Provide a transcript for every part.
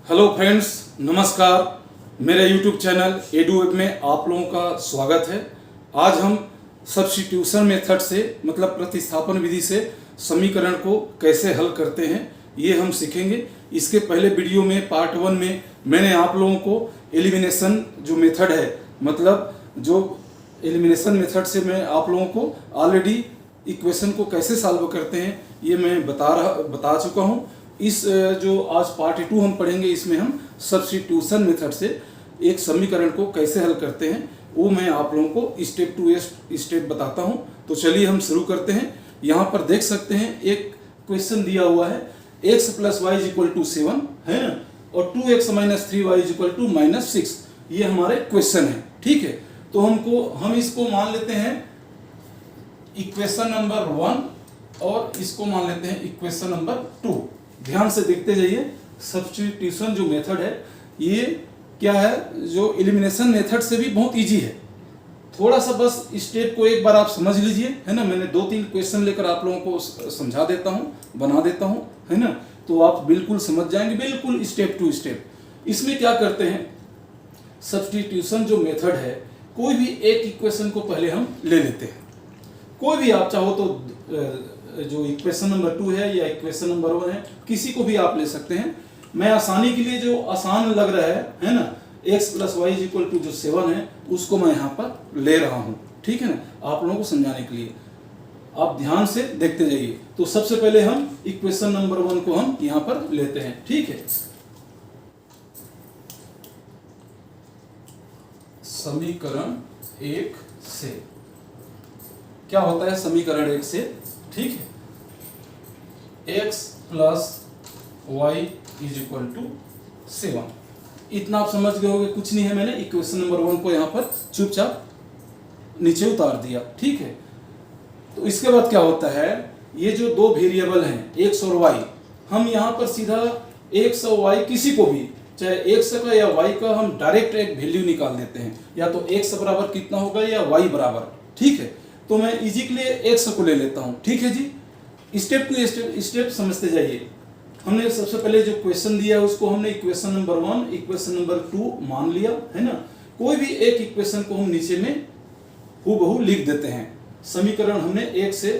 Hello friends, नमस्कार। मेरे YouTube channel एडूवेब में आप लोगों का स्वागत है। आज हम सब्स्टिट्यूशन मेथड से मतलब प्रतिस्थापन विधि से समीकरण को कैसे हल करते हैं ये हम सीखेंगे। इसके पहले वीडियो में पार्ट 1 में मैंने आप लोगों को एलिमिनेशन जो मेथड है मतलब जो एलिमिनेशन मेथड से मैं आप लोगों को ऑलरेडी इक्वेशन को कैसे सॉल्व करते हैं ये मैं बता चुका हूँ। इस जो आज पार्ट 2 हम पढ़ेंगे इसमें हम सब्स्टिट्यूशन मेथड से एक समीकरण को कैसे हल करते हैं वो मैं आप लोगों को स्टेप टू स्टेप बताता हूं। तो चलिए हम शुरू करते हैं। यहाँ पर देख सकते हैं एक क्वेश्चन दिया हुआ है x + y = 7 है ना, और 2x - 3y = -6। ये हमारे क्वेश्चन है, ठीक है। तो हम इसको मान लेते हैं इक्वेशन नंबर 1 और इसको मान लेते हैं इक्वेशन नंबर 2। ध्यान से देखते जाइए। सब्स्टिट्यूशन जो मेथड है ये क्या है, जो एलिमिनेशन मेथड से भी बहुत इजी है। थोड़ा सा बस स्टेप को एक बार आप समझ लीजिए, है ना। मैंने 2-3 क्वेश्चन लेकर आप लोगों को समझा देता हूँ, बना देता हूँ, है ना। तो आप बिल्कुल समझ जाएंगे, बिल्कुल स्टेप टू स्टेप। इसमें क्या करते हैं, सब्स्टिट्यूशन जो मेथड है, कोई भी एक इक्वेशन को पहले हम ले लेते हैं। कोई भी आप चाहो तो जो इक्वेशन नंबर 2 है या इक्वेशन नंबर 1 है, किसी को भी आप ले सकते हैं। मैं आसानी के लिए जो आसान लग रहा है ना, x + y = जो 7 है उसको मैं यहाँ पर ले रहा हूँ, ठीक है ना, आप लोगों को समझाने के लिए। आप ध्यान से देखते जाइए। तो सबसे पहले हम इक्वेशन नंबर 1 को हम यहाँ पर लेते हैं, ठीक है। समीकरण 1 से क्या होता है, समीकरण 1 से, ठीक है, x + y = 7। इतना आप समझ गए होंगे, कुछ नहीं है। मैंने इक्वेशन नंबर 1 को यहाँ पर चुपचाप नीचे उतार दिया, ठीक है। तो इसके बाद क्या होता है, ये जो दो वेरिएबल हैं x और y, हम यहाँ पर सीधा x और y किसी को भी, चाहे x का या y का, हम डायरेक्ट एक वैल्यू निकाल देते हैं। या तो x बराबर कितना होगा या y बराबर, ठीक है। तो मैं इजी के लिए x को ले लेता हूँ, ठीक है जी। स्टेप टू स्टेप समझते जाइए। हमने सबसे पहले जो क्वेश्चन दिया है उसको हमने इक्वेशन नंबर 1 इक्वेशन नंबर 2 मान लिया, है ना। कोई भी एक इक्वेशन को हम नीचे में हूबहू लिख देते हैं। समीकरण हमने 1 से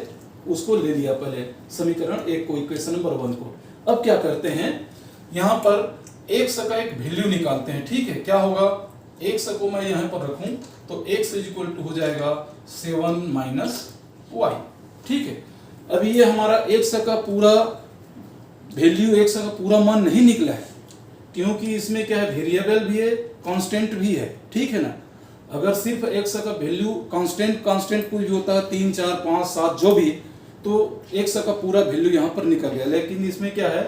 उसको ले लिया, पहले समीकरण 1 को, इक्वेशन नंबर 1 को। अब क्या करते हैं, यहाँ पर x का एक वैल्यू निकालते हैं, ठीक है। क्या होगा, x को मैं यहाँ पर रखूं तो x = हो जाएगा 7 - y, ठीक है। अभी ये हमारा x का पूरा वैल्यू, x का पूरा मान नहीं निकला है, क्योंकि इसमें क्या है, वेरिएबल भी है, कांस्टेंट भी है, ठीक है ना। अगर सिर्फ x का वैल्यू कांस्टेंट कोई भी होता है 3, 4, 5, 7 जो भी, तो x का पूरा वैल्यू यहाँ पर निकल गया। लेकिन इसमें क्या है,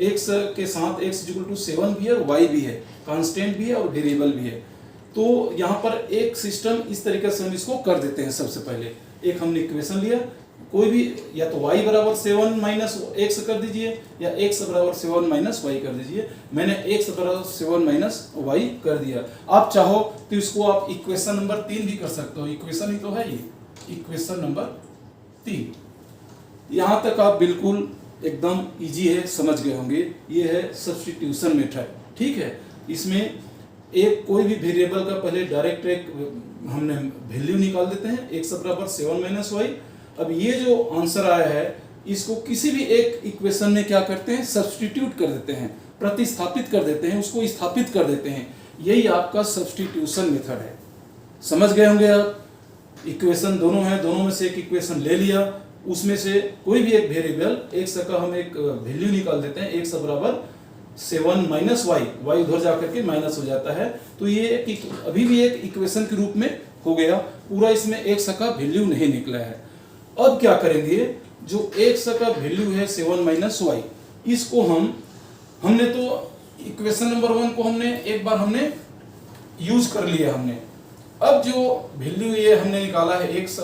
x के साथ x = 7 भी है और y भी है, कांस्टेंट भी है और वेरिएबल भी है। तो यहाँ पर एक सिस्टम इस तरीके से हम इसको कर देते हैं। सबसे पहले एक हमने इक्वेशन लिया, कोई भी, या तो y = 7 - x कर दीजिए या x = 7 - y कर दीजिए। मैंने x = 7 - y कर दिया। आप चाहो तो इसको आप इक्वेशन नंबर 3 भी कर सकते हो। इक्वेशन ही तो है ये, इक्वेशन नंबर 3। यहाँ तक आप बिल्कुल एकदम इजी है, समझ गए होंगे। ये है सब्स्टिट्यूशन मेथड, ठीक है। इसमें एक कोई भी वेरिएबल का पहले डायरेक्ट एक हमने वैल्यू निकाल देते हैं, x = 7 - y। अब ये जो आंसर आया है इसको किसी भी एक इक्वेशन में क्या करते हैं, सब्स्टिट्यूट कर देते हैं, प्रतिस्थापित कर देते हैं, उसको स्थापित कर देते हैं। यही आपका सब्स्टिट्यूशन मेथड है। समझ गए होंगे आप। इक्वेशन दोनों है, दोनों में से एक इक्वेशन ले लिया, उसमें से कोई भी एक वेरिएबल x का हम एक वैल्यू निकाल देते हैं, x = 7 - y उधर जाकर के माइनस हो जाता है। तो ये अभी भी एक इक्वेशन के रूप में हो गया, पूरा इसमें x का वैल्यू नहीं निकला है। अब क्या करेंगे, जो x का वैल्यू है 7 - y, इसको हमने तो इक्वेशन नंबर 1 को हमने एक बार हमने यूज कर लिया हमने। अब जो वैल्यू ये हमने निकाला है x =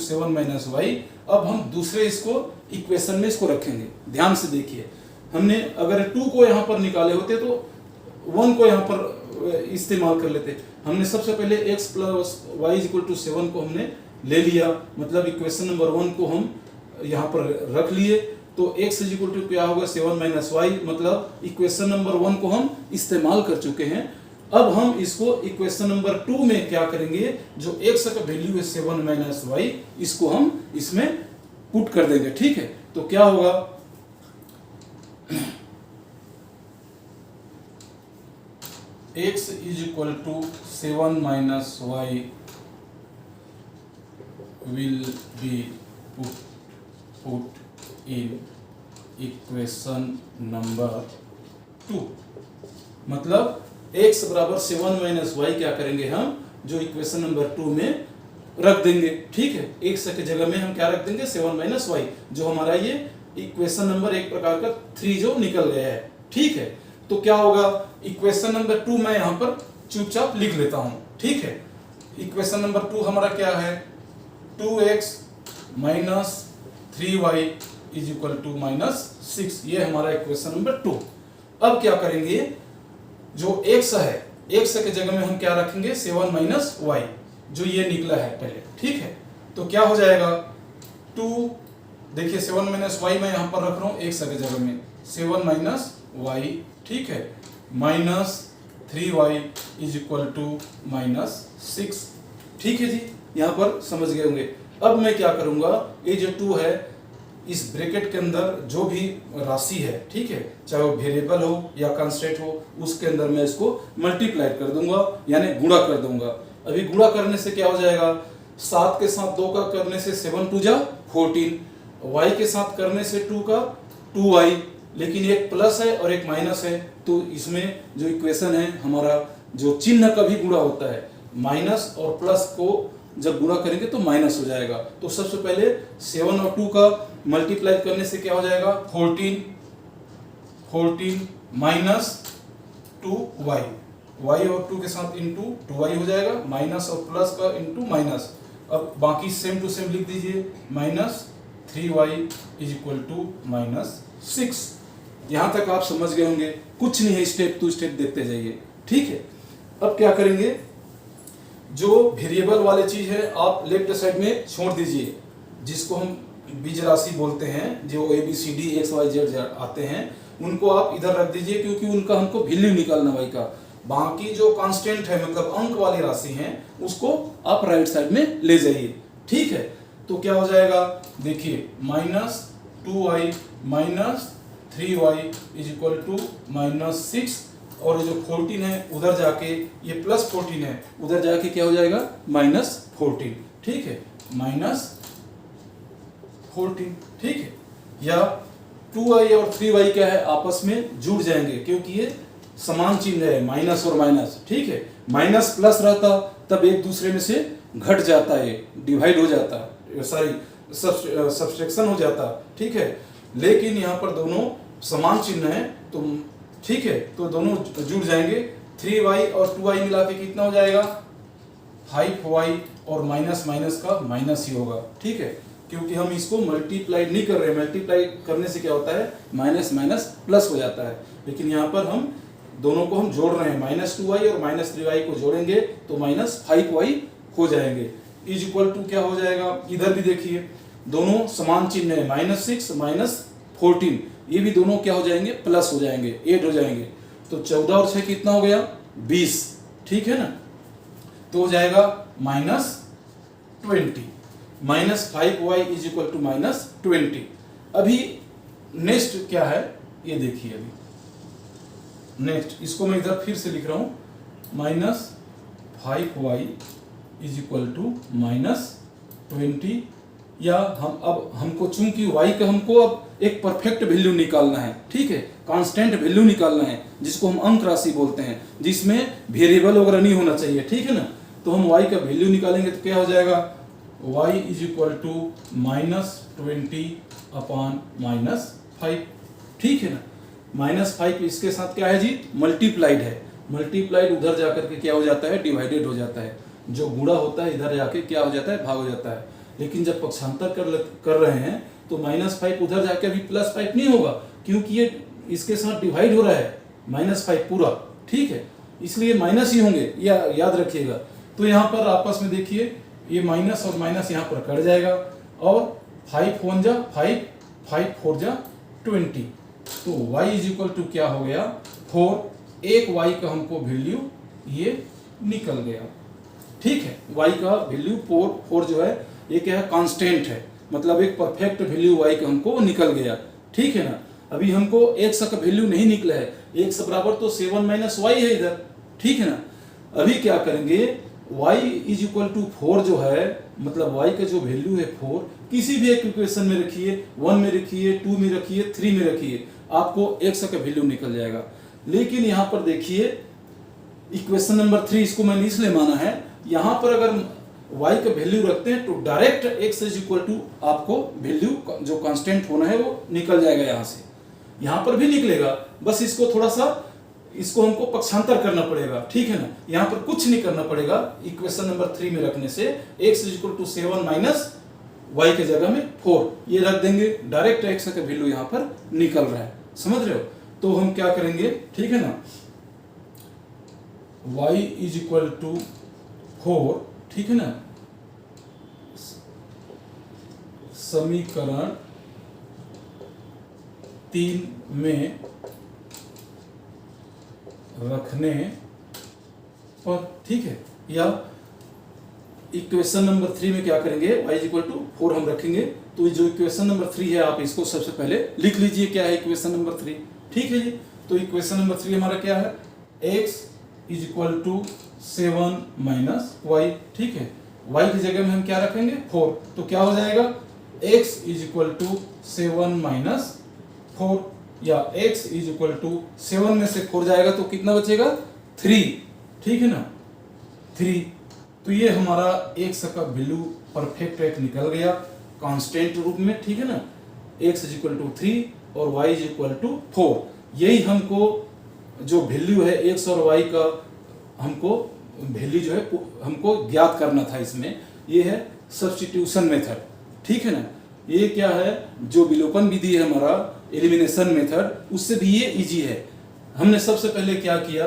7 - y, अब हम दूसरे इसको इक्वेशन में इसको रखेंगे। ध्यान से देखिए, हमने अगर 2 को यहाँ पर निकाले होते तो 1 को यहाँ पर इस्तेमाल कर लेते। हमने सबसे पहले x + y = 7 को हमने ले लिया, मतलब इक्वेशन नंबर 1 को हम यहाँ पर रख लिए। तो x इज इक्वल टू क्या होगा 7 माइनस वाई, मतलब इक्वेशन नंबर 1 को हम इस्तेमाल कर चुके हैं। अब हम इसको इक्वेशन नंबर 2 में क्या करेंगे, जो x का वैल्यू है 7 माइनस वाई, इसको हम इसमें पुट कर देंगे। ठीक है, तो क्या होगा, x is equal to 7 minus y will be put in equation number 2। मतलब x बराबर 7 माइनस वाई क्या करेंगे हम, जो इक्वेशन नंबर 2 में रख देंगे। ठीक है, x के जगह में हम क्या रख देंगे 7 माइनस वाई, जो हमारा ये इक्वेशन नंबर एक प्रकार का 3 जो निकल गया है। ठीक है, तो क्या होगा, इक्वेशन नंबर 2 मैं यहाँ पर चुपचाप लिख लेता हूँ। ठीक है, इक्वेशन नंबर 2 हमारा क्या है, 2x minus 3y is equal to minus 6, ये हमारा इक्वेशन नंबर 2। अब क्या करेंगे, जो x है, x के जगह में हम क्या रखेंगे 7 माइनस वाई, जो ये निकला है पहले। ठीक है, तो क्या हो जाएगा 2, देखिए 7 माइनस वाई मैं यहाँ पर रख रहा हूँ x के जगह में 7 माइनस वाई। ठीक है, minus 3y is equal to minus 6। ठीक है जी, यहाँ पर समझ गए होंगे। अब मैं क्या करूंगा, ये जो 2 है, इस ब्रैकेट के अंदर जो भी राशि है, ठीक है, चाहे वो वेरिएबल हो या कांस्टेंट हो, उसके अंदर मैं इसको मल्टीप्लाई कर दूंगा, यानी गुणा कर दूंगा। अभी गुणा करने से क्या हो जाएगा, 7 के साथ 2 का करने से 7 2 जा 14, y के साथ करने से 2 का 2y, लेकिन एक प्लस है और एक माइनस है, तो इसमें जो इक्वेशन है हमारा, जो चिन्ह का भी गुणा होता है, माइनस और प्लस को जब गुणा करेंगे तो माइनस हो जाएगा। तो सबसे पहले 7 और 2 का मल्टीप्लाई करने से क्या हो जाएगा 14 माइनस 2y, y और 2 के साथ इंटू 2y हो जाएगा, माइनस और प्लस का इंटू माइनस। अब बाकी सेम टू सेम लिख दीजिए, minus 3y is equal to minus 6। यहां तक आप समझ गए होंगे, कुछ नहीं है, स्टेप टू स्टेप देखते जाइए। ठीक है, अब क्या करेंगे, जो वेरिएबल वाली चीज है आप लेफ्ट साइड में छोड़ दीजिए, जिसको हम बीज राशि बोलते हैं, जो ABCD XYZ आते हैं, उनको आप इधर रख दीजिए, क्योंकि उनका हमको वैल्यू निकालना है का। बाकी जो कांस्टेंट है, मतलब अंक वाली राशि है, उसको आप राइट साइड में ले जाइए। ठीक है, तो क्या हो जाएगा, देखिए minus 2y minus 3y is equal to minus 6, और जो 14 है उधर जाके, ये प्लस 14 है, उधर जाके क्या हो जाएगा माइनस 14। ठीक है, माइनस 14। ठीक है, या 2y और 3y क्या है, आपस में जुड़ जाएंगे, क्योंकि ये समान चिन्ह है, माइनस और माइनस। ठीक है, माइनस प्लस रहता तब एक दूसरे में से घट जाता है, डिवाइड हो जाता, सॉरी सब्सट्रैक्शन हो जाता। ठीक है, लेकिन यहाँ पर दोनों समान चिन्ह है, तो ठीक है, तो दोनों जुड़ जाएंगे। 3y और 2y मिला के कितना हो जाएगा 5y, और माइनस माइनस का माइनस ही होगा। ठीक है, क्योंकि हम इसको मल्टीप्लाई नहीं कर रहे, मल्टीप्लाई करने से क्या होता है माइनस माइनस प्लस हो जाता है, लेकिन यहाँ पर हम दोनों को हम जोड़ रहे हैं, माइनस 2y और माइनस 3y को जोड़ेंगे तो माइनस 5y हो जाएंगे। इज इक्वल टू क्या हो जाएगा, इधर भी देखिए दोनों समान चिन्ह है, माइनस 6 माइनस 14, ये भी दोनों क्या हो जाएंगे प्लस हो जाएंगे, ऐड हो जाएंगे, तो 14 और 6 कितना हो गया 20। ठीक है ना, तो हो जाएगा minus 20, minus 5y is equal to minus 20। अभी नेक्स्ट क्या है ये देखिए, अभी नेक्स्ट इसको मैं इधर फिर से लिख रहा हूं, minus 5y is equal to minus 20, या हम अब हमको चूंकि y का हमको अब एक परफेक्ट वैल्यू निकालना है, ठीक है, कांस्टेंट वैल्यू निकालना है, जिसको हम अंक राशि बोलते हैं, जिसमें वेरिएबल वगैरह नहीं होना चाहिए। ठीक है ना, तो हम y का वैल्यू निकालेंगे तो क्या हो जाएगा, y is equal to minus 20 upon minus 5। ठीक है ना, माइनस 5 इसके साथ क्या है जी मल्टीप्लाइड है, मल्टीप्लाइड उधर जाकर के क्या हो जाता है डिवाइडेड हो जाता है, जो गुणा होता है इधर जाके क्या हो जाता है भाग हो जाता है। लेकिन जब पक्षांतर कर रहे हैं तो माइनस 5 उधर जाके अभी प्लस 5 नहीं होगा, क्योंकि ये इसके साथ डिवाइड हो रहा है माइनस 5 पूरा। ठीक है, इसलिए माइनस ही होंगे, याद रखिएगा। तो यहाँ पर आपस में देखिए, ये माइनस और माइनस यहाँ पर कट जाएगा, और 5 1 जा 5 5 4 जा 20, तो y इज इक्वल टू क्या हो गया 4। एक y का हमको वैल्यू ये निकल गया, ठीक है। y का वैल्यू 4 जो है ये क्या है कांस्टेंट है, मतलब एक परफेक्ट वैल्यू y का हमको निकल गया, ठीक है ना। अभी हमको x का वैल्यू नहीं निकला है, x बराबर तो 7 माइनस वाई है इधर, ठीक है ना। अभी क्या करेंगे y इज इक्वल टू 4 जो है, मतलब y का जो वैल्यू है 4, किसी भी एक इक्वेशन में रखिए, 1 में रखिए, 2 में रखिए, 3 में रखिए, आपको x का वैल्यू निकल जाएगा। लेकिन यहाँ पर देखिए इक्वेशन नंबर 3, इसको मैंने इसलिए माना है, यहाँ पर अगर y का वैल्यू रखते हैं तो direct x is equal to आपको वैल्यू जो कांस्टेंट होना है वो निकल जाएगा यहाँ से, यहाँ पर भी निकलेगा, बस इसको थोड़ा सा इसको हमको पक्षांतर करना पड़ेगा, ठीक है ना। यहाँ पर कुछ नहीं करना पड़ेगा, इक्वेशन नंबर 3 में रखने से x is equal to 7 minus y के जगह में 4 ये रख देंगे, डायरेक्ट x का वैल्यू यहाँ पर निकल रहा है, समझ रहे हो। तो हम क्या करेंगे, ठीक है ना, y इज इक्वल टू 4, ठीक है ना, समीकरण 3 में रखने पर, ठीक है, या इक्वेशन नंबर 3 में क्या करेंगे y इज इक्वल टू 4 हम रखेंगे। तो जो इक्वेशन नंबर 3 है आप इसको सबसे पहले लिख लीजिए, क्या है इक्वेशन नंबर 3, ठीक है जी। तो इक्वेशन नंबर 3 हमारा क्या है, x is equal to 7 minus y, ठीक है। y की जगह में हम क्या रखेंगे 4, तो क्या हो जाएगा x is equal to 7 minus 4, या x इज इक्वल टू 7 में से 4 जाएगा तो कितना बचेगा 3, ठीक है ना 3। तो ये हमारा x का वैल्यू परफेक्ट एक निकल गया कांस्टेंट रूप में, ठीक है ना। x इज इक्वल टू 3 और y इज इक्वल टू 4, यही हमको जो वैल्यू है x और y का हमको वैल्यू जो है हमको ज्ञात करना था। इसमें ये है सब्स्टिट्यूशन मेथड, ठीक है ना। ये क्या है, जो विलोपन विधि है हमारा एलिमिनेशन मेथड, उससे भी ये इजी है। हमने सबसे पहले क्या किया,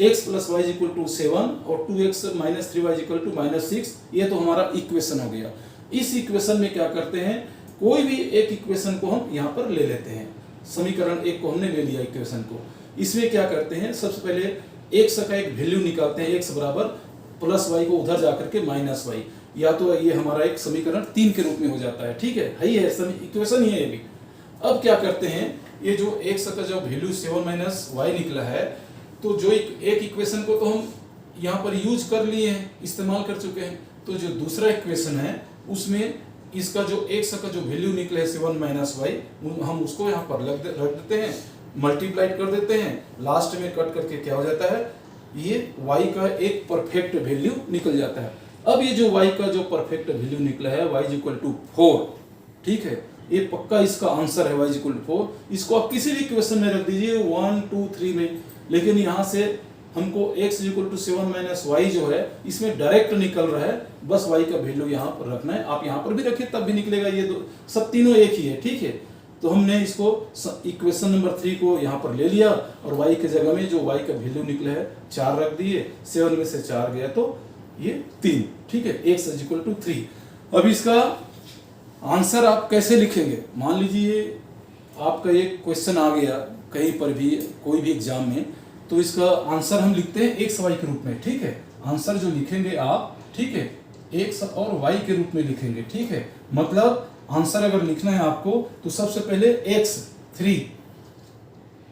x plus y equal to 7 और 2x minus 3y equal to minus 6, ये तो हमारा इक्वेशन हो गया। इस इक्वेशन में क्या करते हैं, कोई भी एक इक्वेशन को हम यहाँ पर ले लेते हैं, समीकरण 1 को हमने ले लिया इक्वेशन को। इसमें क्या करते हैं, सबसे पहले x का एक वैल्यू निकालते हैं, x बराबर प्लस वाई को उधर जाकर के माइनस वाई, या तो ये हमारा एक समीकरण 3 के रूप में हो जाता है, ठीक है, ही है इक्वेशन ही है ये भी। अब क्या करते हैं, ये जो x का जो वैल्यू 7 माइनस वाई निकला है, तो जो एक इक्वेशन को तो हम यहाँ पर यूज कर लिए हैं, इस्तेमाल कर चुके हैं। तो जो दूसरा इक्वेशन है उसमें इसका जो x का जो वैल्यू निकला है 7 माइनस वाई, हम उसको यहाँ पर रख देते हैं, मल्टीप्लाइड कर देते हैं, लास्ट में कट करके क्या हो जाता है, ये y का एक परफेक्ट वैल्यू निकल जाता है। अब ये जो y का जो परफेक्ट वैल्यू निकला है y इक्वल टू 4, ठीक है, ये पक्का इसका आंसर है y इक्वल टू 4। इसको आप किसी भी इक्वेशन में रख दीजिए 1 2 3 में, लेकिन यहाँ से हमको x equal to 7 minus y जो है इसमें डायरेक्ट निकल रहा है, बस y का वैल्यू यहाँ पर रखना है। आप यहाँ पर भी रखिए तब भी निकलेगा, ये दो सब तीनों एक ही है, ठीक है। तो हमने इसको इक्वेशन नंबर 3 को यहाँ पर ले लिया और y के जगह में जो y का वैल्यू निकला है 4 रख दिए, 7 में से 4 गया तो ये 3, ठीक है, x इक्वल टू 3। अब इसका आंसर आप कैसे लिखेंगे, मान लीजिए आपका एक क्वेश्चन आ गया कहीं पर भी कोई भी एग्जाम में, तो इसका आंसर हम लिखते हैं एक्स वाई के रूप में, ठीक है। आंसर जो लिखेंगे आप, ठीक है, एक्स और वाई के रूप में लिखेंगे, ठीक है। मतलब आंसर अगर लिखना है आपको तो सबसे पहले x 3,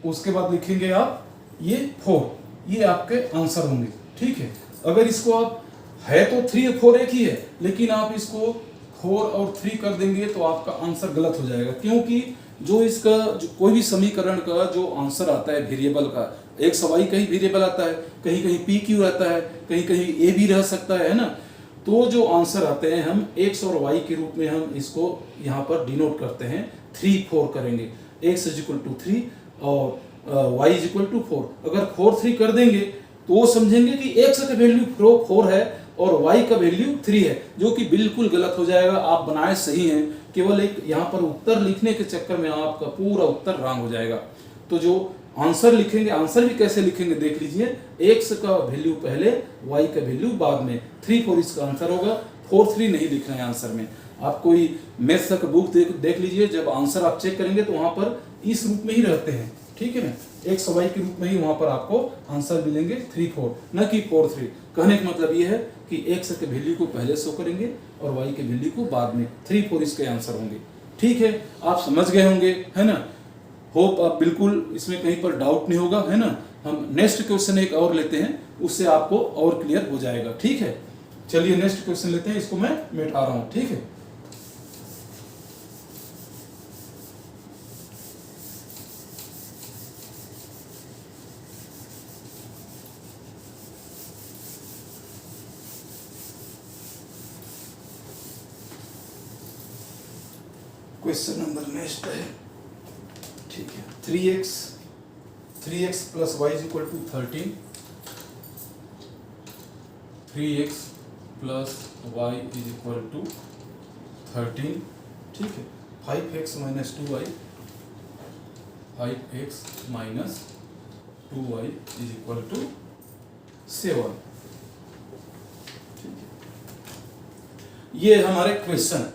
उसके बाद लिखेंगे आप ये 4, ये आपके आंसर होंगे, ठीक है। अगर इसको आप है तो 3 4 एक ही है, लेकिन आप इसको 4 और 3 कर देंगे तो आपका आंसर गलत हो जाएगा, क्योंकि जो इसका जो कोई भी समीकरण का जो आंसर आता है वेरिएबल का, एक्स वाई कहीं वेरिएबल आता है, कहीं कहीं पी क्यू रहता है, कहीं कहीं ए भी रह सकता है ना। तो जो आंसर आते हैं हम एक्स और वाई के रूप में हम इसको यहाँ पर डिनोट करते हैं, 3 4 करेंगे, एक्स इज इक्वल टू 3 और वाई इज इक्वल टू 4। अगर 4 3 कर देंगे तो वो समझेंगे कि एक्स का वैल्यू 4 है और y का वैल्यू 3 है, जो कि बिल्कुल गलत हो जाएगा। आप बनाए सही हैं, केवल एक यहाँ पर उत्तर लिखने के चक्कर में आपका पूरा उत्तर रॉन्ग हो जाएगा। तो जो आंसर लिखेंगे, आंसर भी कैसे लिखेंगे देख लीजिए, x का वैल्यू पहले y का वैल्यू बाद में, 3 4 इसका आंसर होगा, 4 3 नहीं लिखना है आंसर में। आप कोई मैथ्स का बुक देख लीजिए, जब आंसर आप चेक करेंगे तो वहां पर इस रूप में ही रहते हैं, ठीक है ना, एक्स वाई के रूप में ही वहां पर आपको आंसर मिलेंगे 3 4, न कि 4 3। कहने का मतलब ये है कि एक्स के वैल्यू को पहले शो करेंगे और वाई के वैल्यू को बाद में, 3 4 इसके आंसर होंगे। ठीक है, आप समझ गए होंगे, है ना। होप आप बिल्कुल इसमें कहीं पर डाउट नहीं होगा, है ना। हम नेक्स्ट क्वेश्चन एक और लेते हैं, उससे आपको और क्लियर हो जाएगा। ठीक है, चलिए नेक्स्ट क्वेश्चन लेते हैं, इसको मैं मिटा रहा हूं। ठीक है, क्वेश्चन नंबर नेक्स्ट है, ठीक है, 3x plus y is equal to 13, 3x plus y is equal to 13, ठीक है, 5x minus 2y, 5x minus 2y is equal to 7। ठीक है, ये हमारे question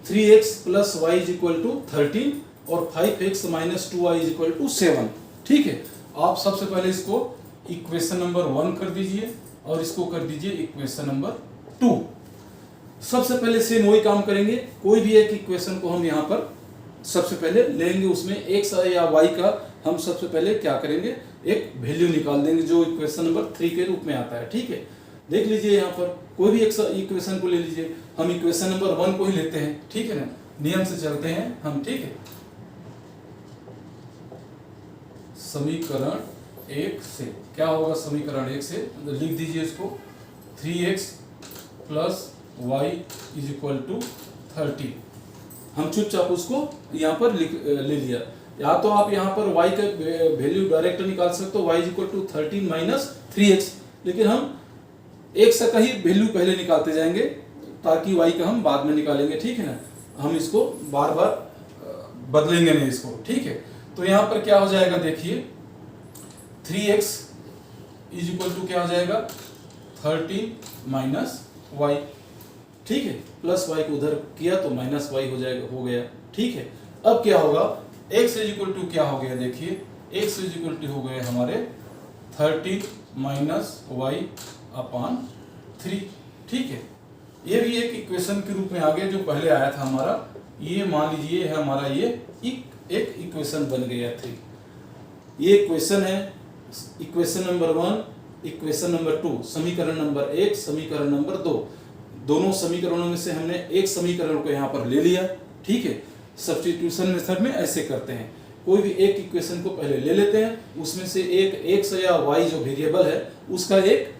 3x plus y is equal to 13 और 5x minus 2y is equal to 7। ठीक है, आप सबसे पहले इसको इक्वेशन नंबर 1 कर दीजिए और इसको कर दीजिए इक्वेशन नंबर 2। सबसे पहले सेम वही काम करेंगे, कोई भी एक इक्वेशन को हम यहाँ पर सबसे पहले लेंगे, उसमें x या y का हम सबसे पहले क्या करेंगे, एक वैल्यू निकाल देंगे जो इक्वेशन नंबर 3 के रूप में आता है। ठीक है, देख लीजिए यहाँ पर कोई भी एक इक्वेशन को ले लीजिए, हम इक्वेशन नंबर 1 को ही लेते हैं। ठीक है ना, नियम से चलते हैं हम। ठीक है, समीकरण 1 से क्या होगा, समीकरण 1 से लिख दीजिए इसको, 3x plus y is equal to 30। हम चुपचाप उसको यहाँ पर ले लिया, या तो आप यहाँ पर y का वैल्यू डायरेक्ट निकाल सकते हो, y is equal to 13 minus 3x, लेकिन हम x का ही वैल्यू पहले निकालते जाएंगे ताकि y का हम बाद में निकालेंगे। ठीक है ना, हम इसको बार बार बदलेंगे नहीं इसको। ठीक है, तो यहाँ पर क्या हो जाएगा, देखिए 3x इज इक्वल टू क्या हो जाएगा, 13 माइनस वाई। ठीक है, प्लस वाई को उधर किया तो माइनस वाई हो जाएगा, हो गया। ठीक है, अब क्या होगा, x इज इक्वल टू क्या हो गया, देखिए x इज इक्वल टू हो गए हमारे 13 माइनस वाई अपॉन 3। ठीक है, ये भी एक इक्वेशन के रूप में आ गया, जो पहले आया था हमारा, ये मान लीजिए है हमारा, ये एक इक्वेशन बन गया 3। ये इक्वेशन है, इक्वेशन नंबर 1, इक्वेशन नंबर 2, समीकरण नंबर 1, समीकरण नंबर 2, दोनों समीकरणों में से हमने एक समीकरण को यहाँ पर ले लिया। ठीक है, सब्स्टिट्यूशन मेथड में ऐसे करते हैं, कोई भी एक इक्वेशन को पहले ले लेते हैं, उसमें से एक x या y जो वेरिएबल है उसका एक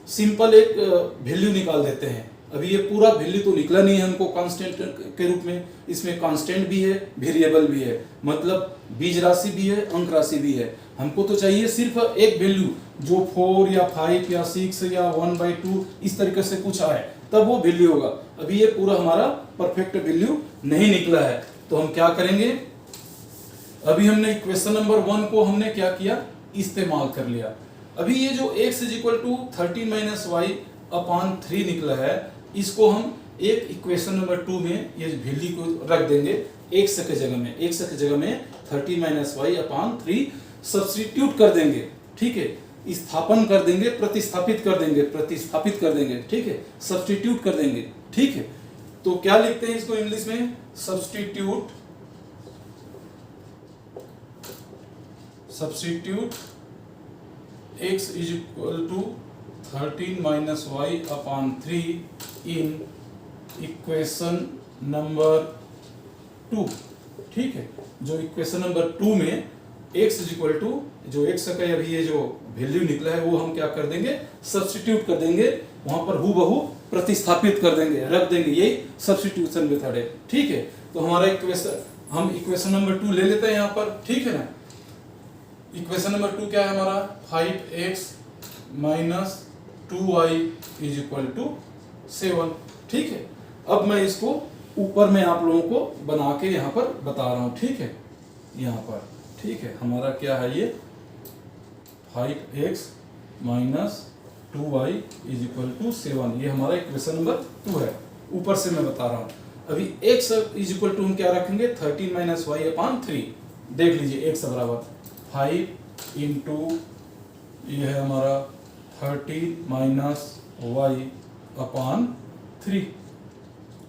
सिंपल एक वैल्यू निकाल देते हैं। अभी ये पूरा वैल्यू तो निकला नहीं है हमको कांस्टेंट के रूप में, इसमें कांस्टेंट भी है, वेरिएबल भी है, मतलब बीज राशि भी है, अंक राशि भी है। हमको तो चाहिए सिर्फ एक वैल्यू जो 4 या 5 या 6 या 1/2 इस तरीके से कुछ आए, तब वो वैल्यू होगा। अभी ये पूरा हमारा परफेक्ट वैल्यू नहीं निकला है, तो हम क्या करेंगे, अभी हमने इक्वेशन नंबर 1 को हमने क्या किया, इस्तेमाल कर लिया। अभी ये जो x is equal to 13 minus y upon 3 निकला है, इसको हम एक इक्वेशन नंबर 2 में ये वैल्यू को रख देंगे x के जगह में, x के जगह में 13 माइनस वाई अपॉन 3 सब्स्टिट्यूट कर देंगे। ठीक है, स्थापन कर देंगे, प्रतिस्थापित कर देंगे। ठीक है, सब्स्टिट्यूट कर देंगे। ठीक है, तो क्या लिखते हैं इसको इंग्लिश में, substitute x is equal to 13 minus y upon 3 in equation number 2। ठीक है, जो इक्वेशन नंबर 2 में x इज इक्वल टू जो x का अभी ये जो वैल्यू निकला है वो हम क्या कर देंगे, सब्स्टिट्यूट कर देंगे, वहां पर हूबहू प्रतिस्थापित कर देंगे, रख देंगे, यही सब्स्टिट्यूशन मेथड है। ठीक है, तो हमारा इक्वेशन, हम इक्वेशन नंबर 2 ले लेते हैं यहाँ पर। ठीक है ना, इक्वेशन नंबर 2 क्या है हमारा, 5x minus 2y is equal to 7। ठीक है, अब मैं इसको ऊपर में आप लोगों को बना के यहाँ पर बता रहा हूँ। ठीक है, यहाँ पर ठीक है, हमारा क्या है ये 5x minus 2y is equal to 7, ये हमारा इक्वेशन नंबर 2 है, ऊपर से मैं बता रहा हूँ। अभी x इज इक्वल टू हम क्या रखेंगे 13 माइनस वाई अपॉन 3। देख लीजिए x बराबर 5 इंटू ये है हमारा 13 माइनस वाई अपॉन 3,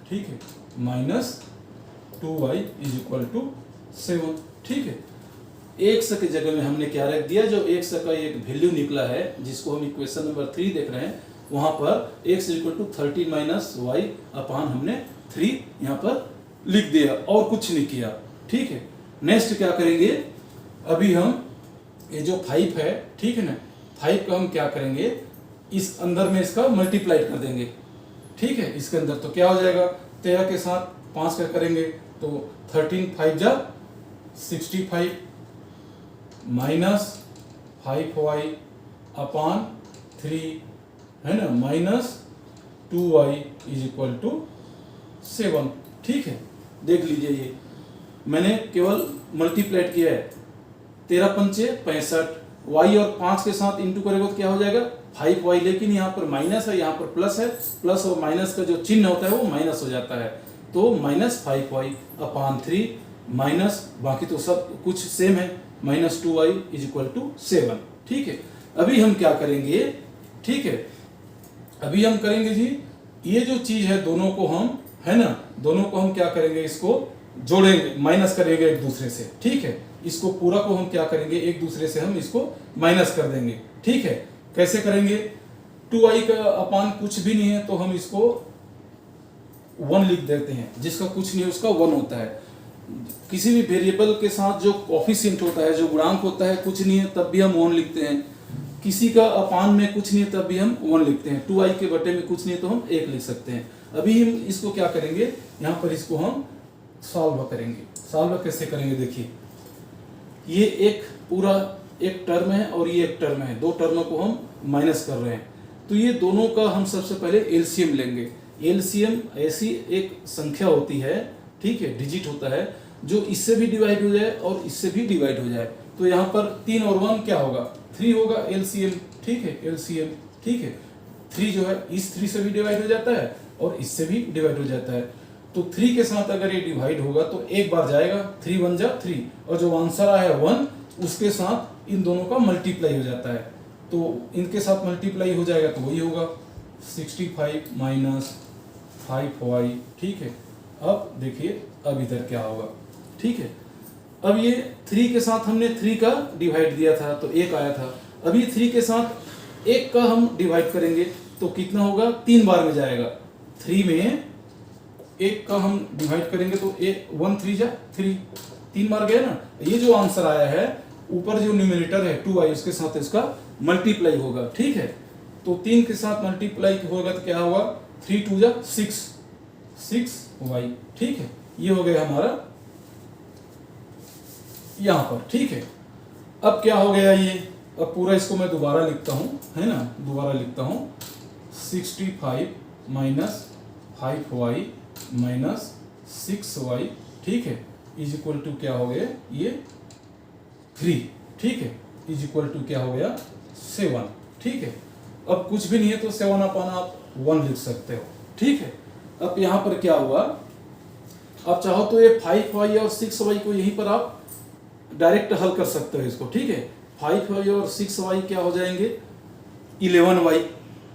ठीक है, minus 2y is equal to 7, ठीक है। x के जगह में हमने क्या रख दिया, जो x का एक वैल्यू निकला है जिसको हम इक्वेशन नंबर 3 देख रहे हैं, वहां पर x equal to 13 minus y upon हमने 3 यहाँ पर लिख दिया और कुछ नहीं किया, ठीक है। नेक्स्ट क्या करेंगे, अभी हम ये जो 5 है, ठीक है ना, 5 का हम क्या करेंगे, इस अंदर में इसका मल्टीप्लाई कर देंगे, ठीक है। इसके अंदर तो क्या हो जाएगा, 13 के साथ 5 का करेंगे तो 13 5 जा 65 माइनस 5y अपॉन 3 है ना, minus 2y is equal to 7, ठीक है। देख लीजिए ये मैंने केवल मल्टीप्लाइड किया है, 13 पंचे 65, y और 5 के साथ इंटू करेगा तो क्या हो जाएगा 5y, लेकिन यहाँ पर माइनस है, यहाँ पर प्लस है, प्लस और माइनस का जो चिन्ह होता है वो माइनस हो जाता है, तो माइनस 5y अपॉन 3 माइनस, बाकी तो सब कुछ सेम है, minus 2y is equal to 7, ठीक है। अभी हम क्या करेंगे, ठीक है, अभी हम करेंगे जी ये जो चीज है दोनों को हम, है ना, दोनों को हम क्या करेंगे, इसको जोड़ेंगे, माइनस करेंगे एक दूसरे से, ठीक है। इसको पूरा को हम क्या करेंगे, एक दूसरे से हम इसको माइनस कर देंगे, ठीक है। कैसे करेंगे, 2y का अपान कुछ भी नहीं है तो हम इसको 1 लिख देते हैं, जिसका कुछ नहीं है उसका 1 होता है। किसी भी वेरिएबल के साथ जो कोफिशिएंट होता है, जो गुणांक होता है, कुछ नहीं है तब भी हम 1 लिखते हैं, किसी का अपान में कुछ नहीं है तब भी हम 1 लिखते हैं, 2y के बटे में कुछ नहीं है तो हम 1 लिख सकते हैं। अभी हम इसको क्या करेंगे, यहाँ पर इसको हम सॉल्व करेंगे। सॉल्व कैसे करेंगे, देखिए ये एक पूरा एक टर्म है और ये एक टर्म है, दो टर्मों को हम माइनस कर रहे हैं, तो ये दोनों का हम सबसे पहले एलसीएम लेंगे। एलसीएम ऐसी एक संख्या होती है, ठीक है, डिजिट होता है जो इससे भी डिवाइड हो जाए और इससे भी डिवाइड हो जाए, तो यहाँ पर 3 और 1 क्या होगा 3 होगा एलसीएम, ठीक है, एलसीएम, ठीक है। 3 जो है इस 3 से भी डिवाइड हो जाता है और इससे भी डिवाइड हो जाता है, तो 3 के साथ अगर ये डिवाइड होगा तो एक बार जाएगा, 3 1 जा 3, और जो आंसर आया 1 उसके साथ इन दोनों का मल्टीप्लाई हो जाता है, तो इनके साथ मल्टीप्लाई हो जाएगा तो वही होगा 65 माइनस 5y, ठीक है। अब देखिए अब इधर क्या होगा, ठीक है। अब ये 3 के साथ हमने 3 का डिवाइड दिया था तो 1 आया था, अभी 3 के साथ 1 का हम डिवाइड करेंगे तो कितना होगा, 3 बार में जाएगा, 3 में 1 का हम डिवाइड करेंगे तो 1 3 जा 3, 3 बार गया ना। ये जो आंसर आया है ऊपर जो न्यूमरेटर है 2y उसके साथ इसका मल्टीप्लाई होगा, ठीक है। तो 3 के साथ मल्टीप्लाई होगा तो क्या होगा 3 2 जा 6y, ठीक है। ये हो गया हमारा यहां पर, ठीक है। अब क्या हो गया ये, अब पूरा इसको मैं दोबारा लिखता हूं, है ना, दोबारा लिखता हूं 65 माइनस 5y माइनस 6y, ठीक है, इज इक्वल टू क्या हो गया ये 3, ठीक है, इज इक्वल टू क्या हो गया 7, ठीक है। अब कुछ भी नहीं है तो 7 अपॉन आप 1 लिख सकते हो, ठीक है। अब यहां पर क्या हुआ, आप चाहो तो ये 5y और 6y को यहीं पर आप डायरेक्ट हल कर सकते हो इसको, ठीक है। 5y और 6y क्या हो जाएंगे 11y,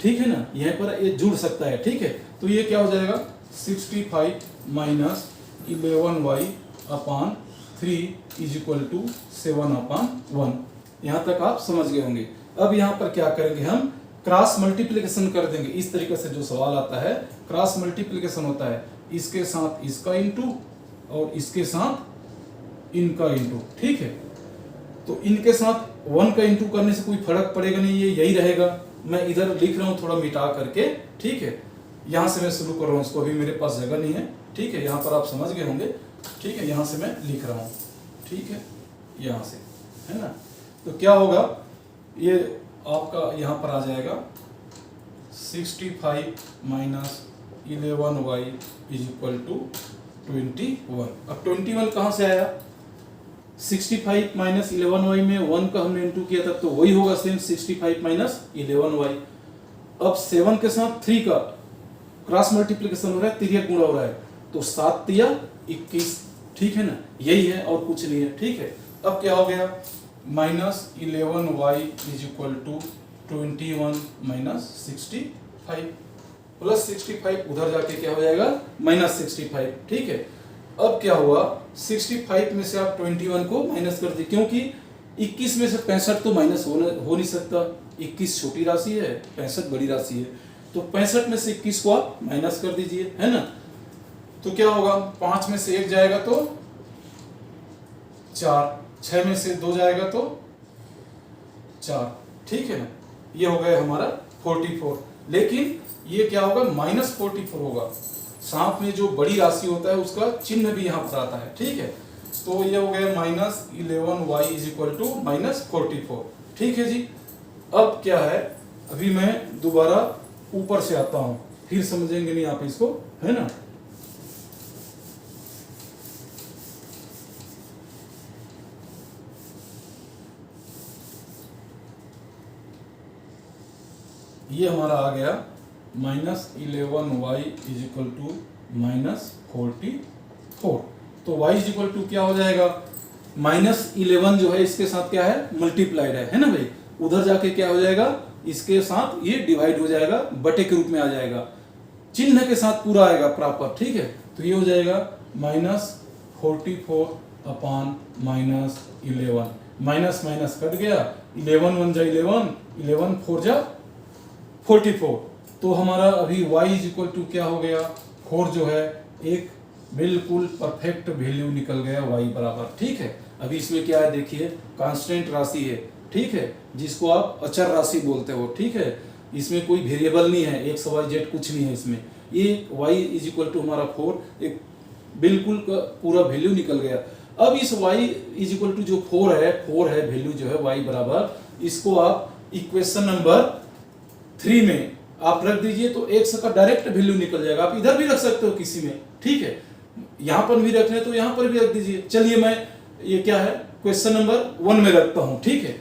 ठीक है ना, यहीं पर ये जुड़ सकता है, ठीक है। तो ये क्या हो जाएगा 65 minus 11y upon 3 is equal to 7 upon 1, यहाँ तक आप समझ गए होंगे। अब यहाँ पर क्या करेंगे, हम क्रॉस मल्टीप्लिकेशन कर देंगे। इस तरीके से जो सवाल आता है क्रॉस मल्टीप्लिकेशन होता है, इसके साथ इसका इंटू और इसके साथ इनका इंटू, ठीक है। तो इनके साथ 1 का इंटू करने से कोई फर्क पड़ेगा नहीं, ये यही रहेगा। मैं इधर लिख रहा हूँ थोड़ा मिटा करके, ठीक है। यहाँ से मैं शुरू कर रहा हूँ इसको, अभी मेरे पास जगह नहीं है, ठीक है। यहाँ पर आप समझ गए होंगे, ठीक है। यहाँ से मैं लिख रहा हूँ, ठीक है, यहाँ से, है ना। तो क्या होगा, ये आपका यहाँ पर आ जाएगा 65 minus 11y is equal to 21। अब 21 कहाँ से आया, 65 माइनस 11y में 1 का हमने इंटू किया था तो वही होगा सेम 65 माइनस 11y। अब 7 के साथ 3 का क्रॉस मल्टीप्लिकेशन हो रहा है, तिर्यक गुणा हो रहा है, तो 7 तिया 21, ठीक है ना, यही है और कुछ नहीं है, ठीक है। अब क्या हो गया, -11y is equal to 21 minus 65 plus 65, उधर जाके क्या हो जाएगा -65, ठीक है। अब क्या हुआ, 65 में से आप 21 को माइनस कर दीजिए, क्योंकि 21 में से 65 तो माइनस हो नहीं सकता, 21 छोटी राशि है, 65 बड़ी राशि है, तो 65 में से 21 को आप माइनस कर दीजिए, है ना। तो क्या होगा, 5 में से 1 जाएगा तो 4, 6 में से 2 जाएगा तो 4, ठीक है ना। ये हो गया हमारा 44, लेकिन ये क्या होगा, -44 होगा, साथ में जो बड़ी राशि होता है उसका चिन्ह भी यहाँ पर आता है, ठीक है। तो ये हो गया -11y इज इक्वल टू -44, ठीक है जी। अब क्या है, अभी मैं दोबारा ऊपर से आता हूं, फिर समझेंगे नहीं आप इसको, है ना। ये हमारा आ गया -11y इज इक्वल टू -44, तो y इज इक्वल टू क्या हो जाएगा, -11 जो है इसके साथ क्या है, मल्टीप्लाइड है ना भाई, उधर जाके क्या हो जाएगा, इसके साथ ये डिवाइड हो जाएगा, बटे के रूप में आ जाएगा, चिन्ह के साथ पूरा आएगा प्रॉपर, ठीक है। तो ये हो जाएगा -44 अपॉन -11, माइनस माइनस कट गया, 11 1 जा 11, 11 4 जा 44, तो हमारा अभी y इज इक्वल टू क्या हो गया, 4 जो है एक बिल्कुल परफेक्ट वैल्यू निकल गया y बराबर, ठीक है। अभी इसमें क्या है देखिए, कांस्टेंट राशि है, ठीक है, जिसको आप अचर राशि बोलते हो, ठीक है। इसमें कोई वेरिएबल नहीं है, x y z कुछ नहीं है इसमें, ये y इज इक्वल टू हमारा 4 एक बिल्कुल पूरा वैल्यू निकल गया। अब इस y इज इक्वल टू जो 4 है वैल्यू जो है y बराबर, इसको आप इक्वेशन नंबर 3 में आप रख दीजिए, तो x का डायरेक्ट वैल्यू निकल जाएगा। आप इधर भी रख सकते हो किसी में, ठीक है, यहाँ पर भी रखने तो यहाँ पर भी रख दीजिए। चलिए मैं ये क्या है, क्वेश्चन नंबर 1 में रखता हूँ, ठीक है,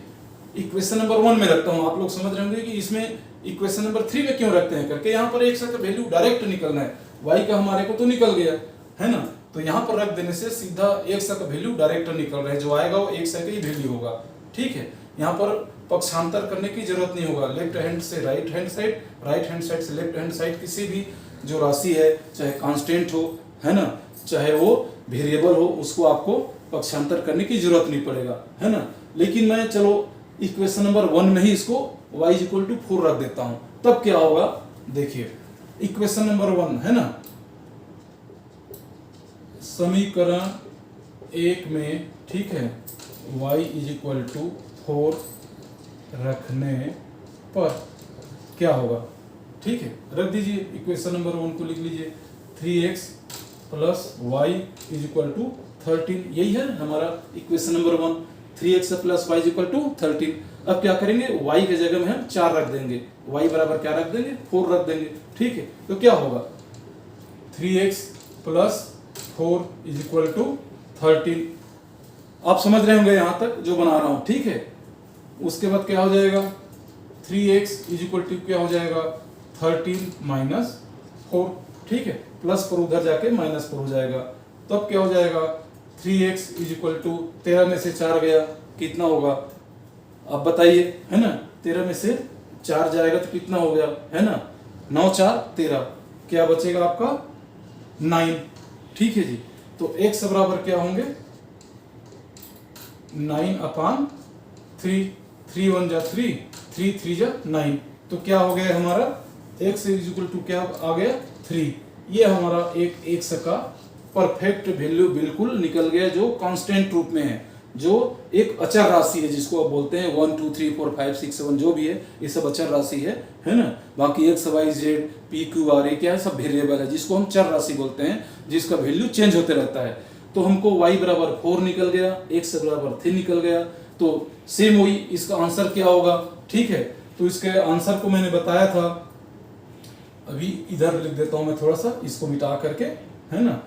इक्वेशन नंबर 1 में रखता हूँ। आप लोग समझ रहे होंगे कि इसमें इक्वेशन नंबर 3 में क्यों रखते हैं करके, यहाँ पर x का वैल्यू डायरेक्ट निकलना है, y का हमारे को तो निकल गया है ना, तो यहाँ पर रख देने से सीधा x का वैल्यू डायरेक्ट निकल रहा है, जो आएगा वो x का ही वैल्यू होगा, ठीक है। यहाँ पर पक्षांतर करने की जरूरत नहीं होगा, लेफ्ट हैंड से right hand side, right hand side से लेफ्ट हैंड साइड, किसी भी जो राशि है, चाहे कांस्टेंट हो, है ना, चाहे वो वेरिएबल हो, उसको आपको पक्षांतर करने की जरूरत नहीं पड़ेगा, है ना। लेकिन मैं चलो इक्वेशन नंबर 1 में ही इसको y इज इक्वल टू 4 रख देता हूं, तब क्या होगा देखिए, इक्वेशन नंबर 1 है ना, समीकरण 1 में, ठीक है, y इज इक्वल टू 4 रखने पर क्या होगा, ठीक है, रख दीजिए, इक्वेशन नंबर 1 को लिख लीजिए, 3x plus y is equal to 13, यही है हमारा equation number 1, 3x plus y is equal to 13। अब क्या करेंगे, y के जगह में हम 4 रख देंगे, y बराबर क्या रख देंगे, 4 रख देंगे, ठीक है। तो क्या होगा, 3x plus 4 is equal to 13, आप समझ रहे होंगे यहाँ तक जो बना रहा हूँ, ठीक है। उसके बाद क्या हो जाएगा, 3x इज इक्वल टू क्या हो जाएगा, 13 माइनस 4, ठीक है, प्लस पर उधर जाके माइनस 4 हो जाएगा, तब क्या हो जाएगा, 3x इज इक्वल टू 13 में से 4 गया, कितना होगा अब बताइए, है ना, 13 में से 4 जाएगा तो कितना हो गया, है ना, 9 4 13, क्या बचेगा आपका 9, ठीक है जी। तो x बराबर क्या होंगे, 9 अपान 3, 3 1 जा 3, 3 3 जा 9, तो क्या हो गया हमारा x इज इक्वल टू क्या आ गया 3। ये हमारा एक x का परफेक्ट वैल्यू बिल्कुल निकल गया, जो कांस्टेंट रूप में है, जो एक अचर राशि है, जिसको आप बोलते हैं 1 2 3 4 5 6 7 जो भी है, ये सब अचर राशि है ना। बाकी x y z p q r ये क्या है, सब वेरिएबल है, जिसको हम चर राशि बोलते हैं, जिसका वैल्यू चेंज होते रहता है। तो हमको y बराबर 4 निकल गया, x बराबर 3 निकल गया, तो सेम वही इसका आंसर क्या होगा, ठीक है। तो इसके आंसर को मैंने बताया था, अभी इधर लिख देता हूं मैं थोड़ा सा, इसको मिटा करके, है ना,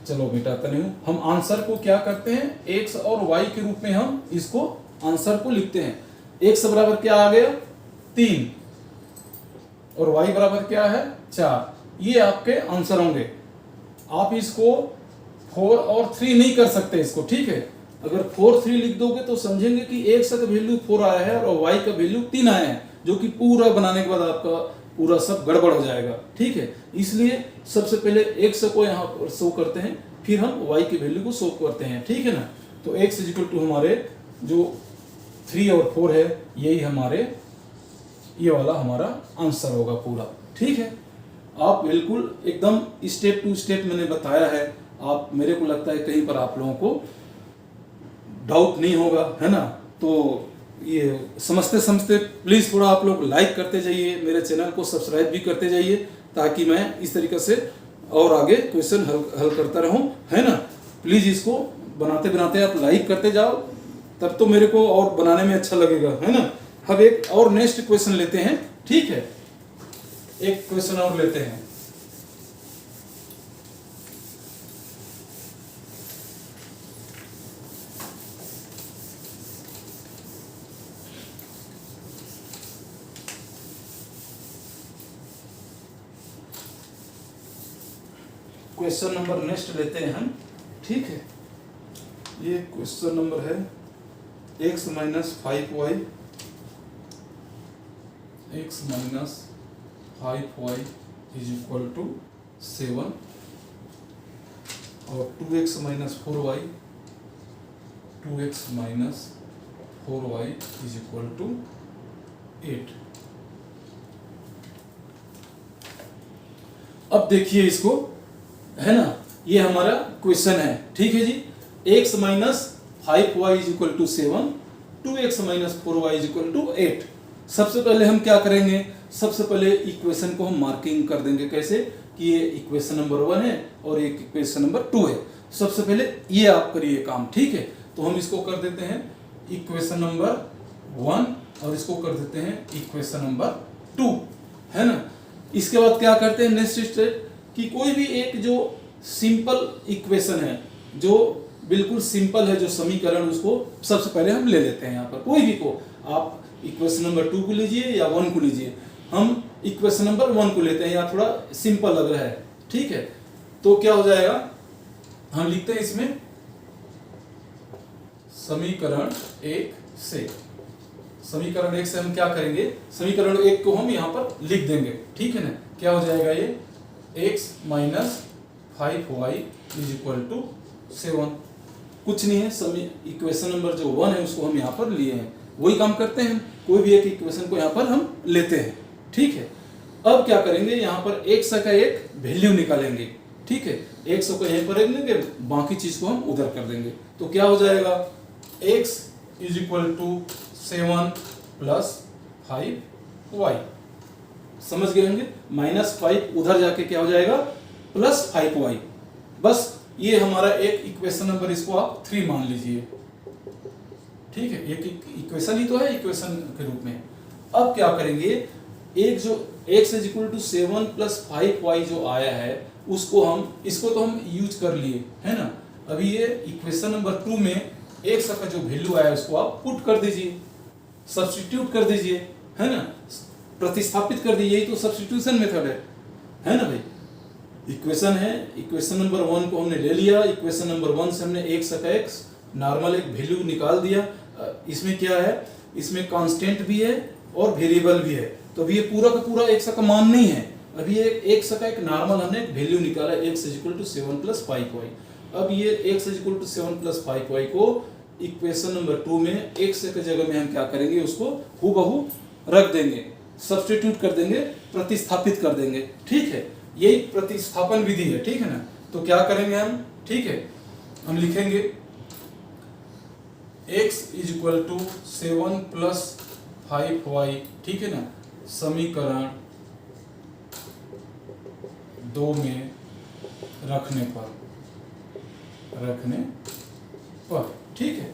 चलो मिटाता नहीं हूं। हम आंसर को क्या करते हैं, x और y के रूप में हम इसको आंसर को लिखते हैं। x बराबर क्या आ गया 3 और y बराबर क्या है 4, ये आपके आंसर होंगे, आप इसको 4 और 3 नहीं कर सकते इसको, ठीक है। अगर 4 3 लिख दोगे तो समझेंगे कि x का वैल्यू 4 आया है और y का वैल्यू 3 आया है, जो कि पूरा बनाने के बाद आपका पूरा सब गड़बड़ हो जाएगा, ठीक है। इसलिए सबसे पहले x को यहाँ पर शो करते हैं, फिर हम y की वैल्यू को शो करते हैं, ठीक है ना। तो x = हमारे जो 3 और 4 है, यही हमारे ये वाला हमारा आंसर होगा पूरा, ठीक है। आप बिल्कुल एकदम स्टेप टू स्टेप मैंने बताया है, आप मेरे को लगता है कहीं पर आप लोगों को डाउट नहीं होगा, है ना। तो ये समझते समझते प्लीज़ थोड़ा आप लोग लाइक करते जाइए, मेरे चैनल को सब्सक्राइब भी करते जाइए, ताकि मैं इस तरीके से और आगे क्वेश्चन हल करता रहूं, है ना। प्लीज़ इसको बनाते बनाते आप लाइक करते जाओ, तब तो मेरे को और बनाने में अच्छा लगेगा, है ना। अब एक और नेक्स्ट क्वेश्चन लेते हैं, ठीक है। एक क्वेश्चन और लेते हैं। क्वेश्चन नंबर नेक्स्ट लेते हैं हम, ठीक है। ये क्वेश्चन नंबर है x - 5y = 7 और 2x - 4y = 8। अब देखिए इसको, है ना, ये हमारा क्वेश्चन है, ठीक है जी। x - 5y = 7, 2x - 4y = 8। सबसे पहले हम क्या करेंगे, सबसे पहले इक्वेशन को हम मार्किंग कर देंगे, कैसे कि ये इक्वेशन नंबर 1 है और एक इक्वेशन नंबर 2 है। सबसे पहले ये आप करिए काम, ठीक है। तो हम इसको कर देते हैं इक्वेशन नंबर 1 और इसको कर देते हैं इक्वेशन नंबर 2, है ना। इसके बाद क्या करते हैं नेक्स्ट स्टेप, कि कोई भी एक जो सिंपल इक्वेशन है, जो बिल्कुल सिंपल है जो समीकरण, उसको सबसे पहले हम ले लेते हैं। यहाँ पर कोई भी को आप इक्वेशन नंबर 2 को लीजिए या 1 को लीजिए, हम इक्वेशन नंबर 1 को लेते हैं, यहाँ थोड़ा सिंपल लग रहा है, ठीक है। तो क्या हो जाएगा, हम लिखते हैं इसमें समीकरण 1 से। समीकरण 1 से हम क्या करेंगे, समीकरण 1 को हम यहाँ पर लिख देंगे, ठीक है ना। क्या हो जाएगा ये x - 5y = 7। कुछ नहीं है, इक्वेशन नंबर जो 1 है उसको हम यहाँ पर लिए हैं, वही काम करते हैं। कोई भी एक इक्वेशन को यहाँ पर हम लेते हैं, ठीक है। अब क्या करेंगे, यहाँ पर x का एक वैल्यू निकालेंगे, ठीक है। x को यहीं पर रख देंगे, बाकी चीज को हम उधर कर देंगे। तो क्या हो जाएगा, x = 7 + 5y। समझ गए होंगे, -5 उधर जाके क्या हो जाएगा, +5y। बस ये हमारा एक इक्वेशन नंबर, इसको आप 3 मान लीजिए, ठीक है। एक इक्वेशन ही तो है इक्वेशन के रूप में। अब क्या करेंगे, एक जो x = 7 + 5y जो आया है, उसको हम, इसको तो हम यूज कर लिए, है ना। अभी ये इक्वेशन नंबर 2 में x का जो वैल्यू आया उसको आप पुट कर दीजिए, सब्स्टिट्यूट कर दीजिए, है ना, प्रतिस्थापित कर दीजिए। यही तो सब्स्टिट्यूशन मेथड है ना भाई। इक्वेशन है, इक्वेशन नंबर 1 को हमने ले लिया, इक्वेशन नंबर 1 से हमने x का x नॉर्मल एक वैल्यू निकाल दिया। इसमें क्या है, इसमें कांस्टेंट भी है और वेरिएबल भी है, तो अभी ये पूरा का पूरा x का मान नहीं है। अभी ये x का एक नॉर्मल हमने एक वैल्यू निकाला, x = 7 + 5y। अब ये x = 7 + 5y को इक्वेशन नंबर 2 में x के जगह में हम क्या करेंगे, उसको हूबहू रख देंगे, सब्स्टिट्यूट कर देंगे, प्रतिस्थापित कर देंगे, ठीक है। यही प्रतिस्थापन विधि है, ठीक है ना। तो क्या करेंगे हम, ठीक है, हम लिखेंगे x = 7 + 5y, ठीक है ना, समीकरण 2 में रखने पर, ठीक है।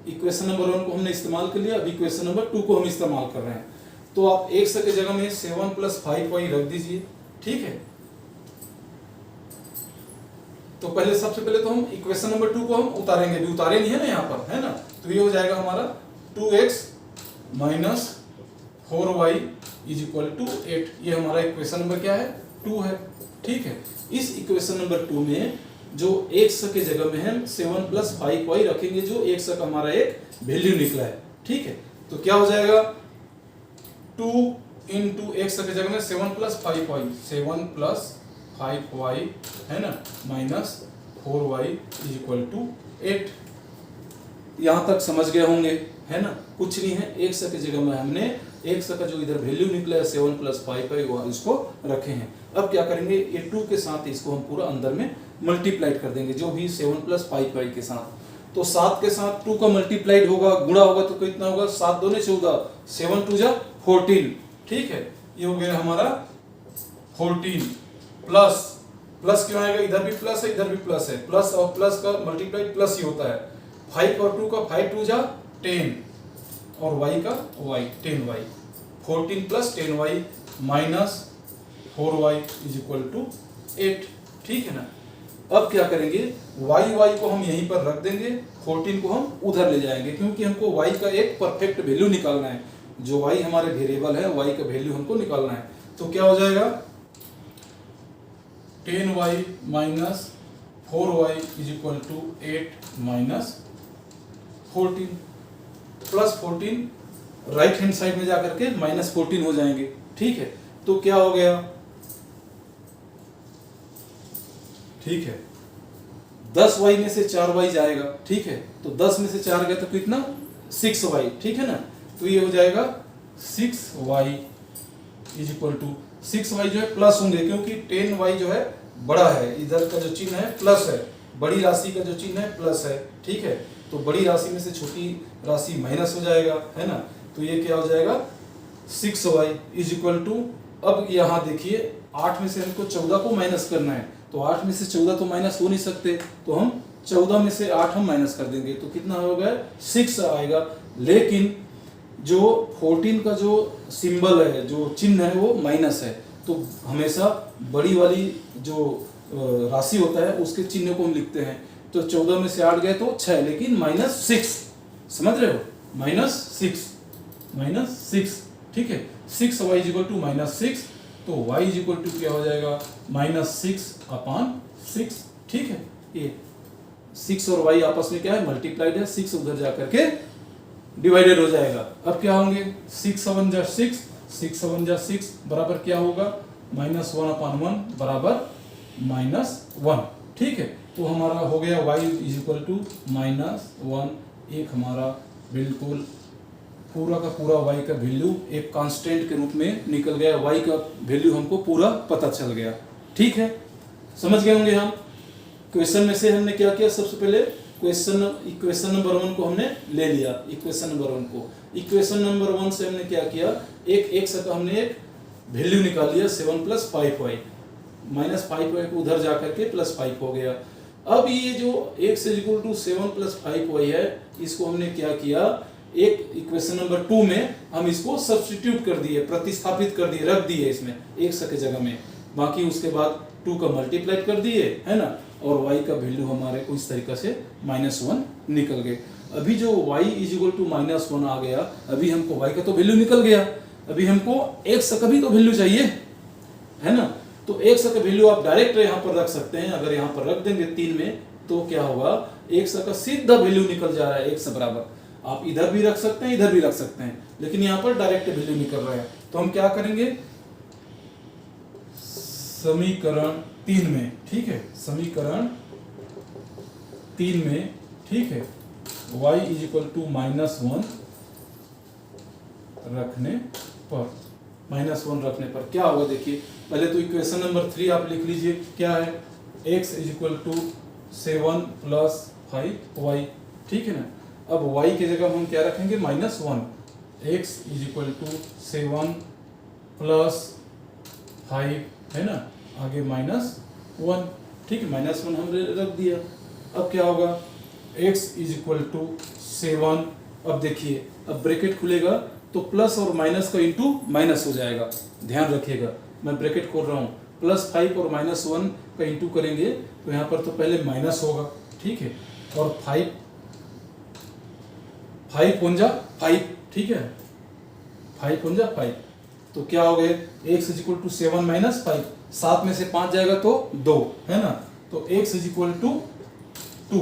इक्वेशन नंबर 1 को हमने इस्तेमाल कर लिया, अब इक्वेशन नंबर 2 को हम इस्तेमाल कर रहे हैं। तो आप x के जगह में 7 + 5y रख दीजिए, ठीक है। तो पहले सबसे पहले तो हम इक्वेशन नंबर 2 को हम उतारेंगे, अभी उतारे नहीं है ना यहाँ पर, है ना। तो ये हो जाएगा हमारा 2x - 4y = 8। ये हमारा इक्वेशन नंबर क्या है, 2 है। ठीक है, इस इक्वेशन नंबर 2 में जो x के जगह में हम 7 + 5y रखेंगे, जो x का हमारा एक वैल्यू निकला है। ठीक है, तो क्या हो जाएगा 2 × x के जगह में 7 + 5y, 7 + 5y है ना, -4y = 8। यहाँ तक समझ गए होंगे, है ना। कुछ नहीं है, x के जगह में हमने x का जो इधर वैल्यू निकला है 7 + 5y वो इसको रखे हैं। अब क्या करेंगे, ये 2 के साथ इसको हम पूरा अंदर में मल्टीप्लाइड कर देंगे, जो भी 7 + 5y के साथ। तो 7 के साथ 2 का मल्टीप्लाइड होगा, गुणा होगा तो कितना होगा, 7 दूने 14, 7 × 2 = 14। ठीक है, ये हो गया हमारा 14 प्लस क्यों आएगा, इधर भी प्लस है इधर भी प्लस है, प्लस और प्लस का मल्टीप्लाइड प्लस ही होता है। 5 और 2 का 5 × 2 = 10 और y का y 10y, 14 + 10y -4y = 8। ठीक है ना। अब क्या करेंगे, y को हम यहीं पर रख देंगे, 14 को हम उधर ले जाएंगे, क्योंकि हमको y का एक परफेक्ट वैल्यू निकालना है। जो y हमारे वेरिएबल है, y का वैल्यू हमको निकालना है। तो क्या हो जाएगा 10y - 4y = 8 - 14 plus 14 right hand side में जाकर के -14 हो जाएंगे। ठीक है, तो क्या हो गया, ठीक है 10y में से 4y जाएगा। ठीक है, तो 10 में से 4 गया तो कितना 6y। ठीक है ना, तो ये हो जाएगा 6y = 6y जो है प्लस होंगे, क्योंकि 10y जो है बड़ा है, इधर का जो चिन्ह है प्लस है, बड़ी राशि का जो चिन्ह है प्लस है। ठीक है, तो बड़ी राशि में से छोटी राशि माइनस हो जाएगा, है ना। तो ये क्या हो जाएगा 6y = अब यहाँ देखिए 8 में से हमको 14 को माइनस करना है, तो 8 में से 14 तो माइनस हो नहीं सकते, तो हम 14 में से 8 हम माइनस कर देंगे, तो कितना होगा 6 आएगा। लेकिन जो 14 का जो सिंबल है, जो चिन्ह है वो माइनस है, तो हमेशा बड़ी वाली जो राशि होता है उसके चिन्ह को हम लिखते हैं। तो 14 में से 8 गए तो 6, लेकिन -6, समझ रहे हो, -6। ठीक है, 6y = -6, तो y = क्या हो जाएगा -6/6। ठीक है, ये 6 और y आपस में क्या है, मल्टीप्लाइड है, 6 उधर जाकर के डिवाइडेड हो जाएगा। अब क्या होंगे 6 × 7 = 6, 6 × 7 = 6 बराबर क्या होगा -1/1 बराबर -1। ठीक है, तो हमारा हो गया y = -1। एक हमारा बिल्कुल पूरा का पूरा y का वैल्यू एक कांस्टेंट के रूप में निकल गया, y का वैल्यू हमको पूरा पता चल गया। ठीक है, समझ गए होंगे हम। क्वेश्चन में से हमने क्या किया, सबसे पहले इक्वेशन नंबर 1 को हमने ले लिया। इक्वेशन नंबर 1 से हमने क्या किया, एक x का हमने एक वैल्यू निकाल लिया 7 + 5y, -5y को उधर जाकर के +5 हो गया। अब ये जो x = 7 + 5y है, इसको हमने क्या किया, एक इक्वेशन नंबर 2 में हम इसको सब्स्टिट्यूट कर दिए, प्रतिस्थापित कर दिए, रख दिए इसमें x के जगह में। बाकी उसके बाद 2 का मल्टीप्लाई कर दिए, है ना, और y का वैल्यू हमारे को इस तरीके से -1 निकल गए। अभी जो y = -1 आ गया, अभी हमको y का तो वैल्यू निकल गया, अभी हमको x का भी तो वैल्यू चाहिए, है ना। तो x का वैल्यू आप डायरेक्ट यहाँ पर रख सकते हैं। अगर यहाँ पर रख देंगे 3 में, तो क्या होगा, x का सीधा वैल्यू निकल जा रहा है, x बराबर। आप इधर भी रख सकते हैं, इधर भी रख सकते हैं, लेकिन यहाँ पर डायरेक्ट वैल्यू निकल रहा है। तो हम क्या करेंगे, समीकरण 3 में, ठीक है, समीकरण 3 में, ठीक है, y = -1 रखने पर, -1 रखने पर क्या होगा, देखिए पहले तो इक्वेशन नंबर 3 आप लिख लीजिए, क्या है, x = 7 + 5y। ठीक है ना। अब y की जगह हम क्या रखेंगे, -1, x = 7 + 5, है ना, आगे -1। ठीक है, -1 हमने रख दिया। अब क्या होगा, x = 7, अब देखिए, अब ब्रैकेट खुलेगा तो प्लस और माइनस का इंटू माइनस हो जाएगा, ध्यान रखिएगा, मैं ब्रैकेट खोल रहा हूँ। +5 और -1 का इंटू करेंगे तो यहाँ पर तो पहले माइनस होगा, ठीक है, और 5 5 × 5, ठीक है, 5 × 5, तो क्या हो गए, x is equal to 7 minus 5, 7 में से 5 जाएगा तो 2 है ना, तो x इज इक्वल टू 2।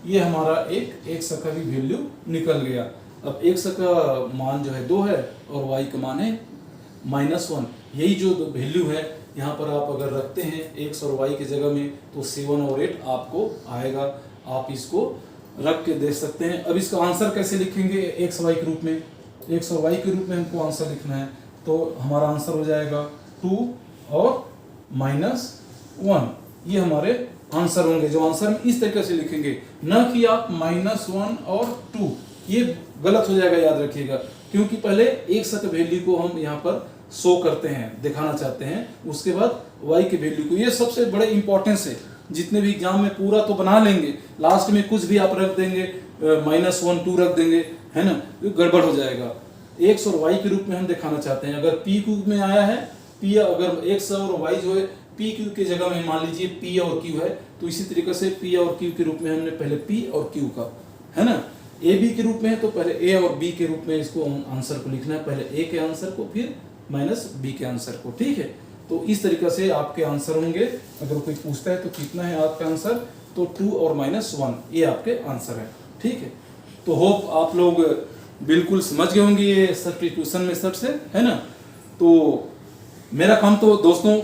ये हमारा एक x का भी वैल्यू निकल गया। अब x का मान जो है 2 है और y का मान है -1। यही जो वैल्यू है यहाँ पर आप अगर रखते हैं x और y की जगह में तो 7 और 8 आपको आएगा। आप इसको रख के देख सकते हैं। अब इसका आंसर कैसे लिखेंगे, x y के रूप में, x और y के रूप में हमको आंसर लिखना है, तो हमारा आंसर हो जाएगा 2 और -1। ये हमारे आंसर होंगे, जो आंसर हम इस तरीके से लिखेंगे, न कि आप -1 और 2, ये गलत हो जाएगा, याद रखिएगा, क्योंकि पहले x का वैल्यू को हम यहाँ पर शो करते हैं, दिखाना चाहते हैं, उसके बाद y के वैल्यू को। ये सबसे बड़े इंपॉर्टेंस है, जितने भी एग्जाम में पूरा तो बना लेंगे, लास्ट में कुछ भी आप रख देंगे, -1 2 रख देंगे, है ना, तो गड़बड़ हो जाएगा। x और y के रूप में हम दिखाना चाहते हैं। अगर p क्यू में आया है, p अगर x और y जो है p क्यू की जगह में मान लीजिए p और q है, तो इसी तरीके से p और q के रूप में हमने पहले p और q का, है ना, a b के रूप में है तो पहले a और b के रूप में इसको आंसर को लिखना है, पहले a के आंसर को फिर -b के आंसर को, ठीक है। तो इस तरीके से आपके आंसर होंगे। अगर कोई पूछता है तो कितना है आपका आंसर, तो 2 और -1 ये आपके आंसर है, ठीक है। तो होप आप लोग बिल्कुल समझ गए होंगे ये सब्स्टिट्यूशन मेथड से, है ना। तो मेरा काम तो दोस्तों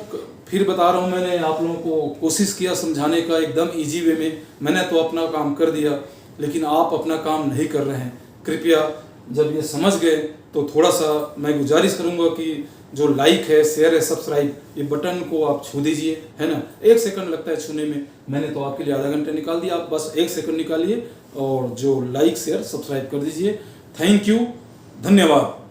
फिर बता रहा हूँ, मैंने आप लोगों को कोशिश किया समझाने का एकदम इजी वे में। मैंने तो अपना काम कर दिया, लेकिन आप अपना काम नहीं कर रहे हैं। कृपया जब ये समझ गए तो थोड़ा सा मैं गुजारिश करूँगा कि जो लाइक है, शेयर है, सब्सक्राइब, ये बटन को आप छू दीजिए, है ना। 1 सेकंड लगता है छूने में, मैंने तो आपके लिए आधा घंटा निकाल दिया, आप बस 1 सेकंड निकालिए और जो लाइक शेयर सब्सक्राइब कर दीजिए। थैंक यू, धन्यवाद।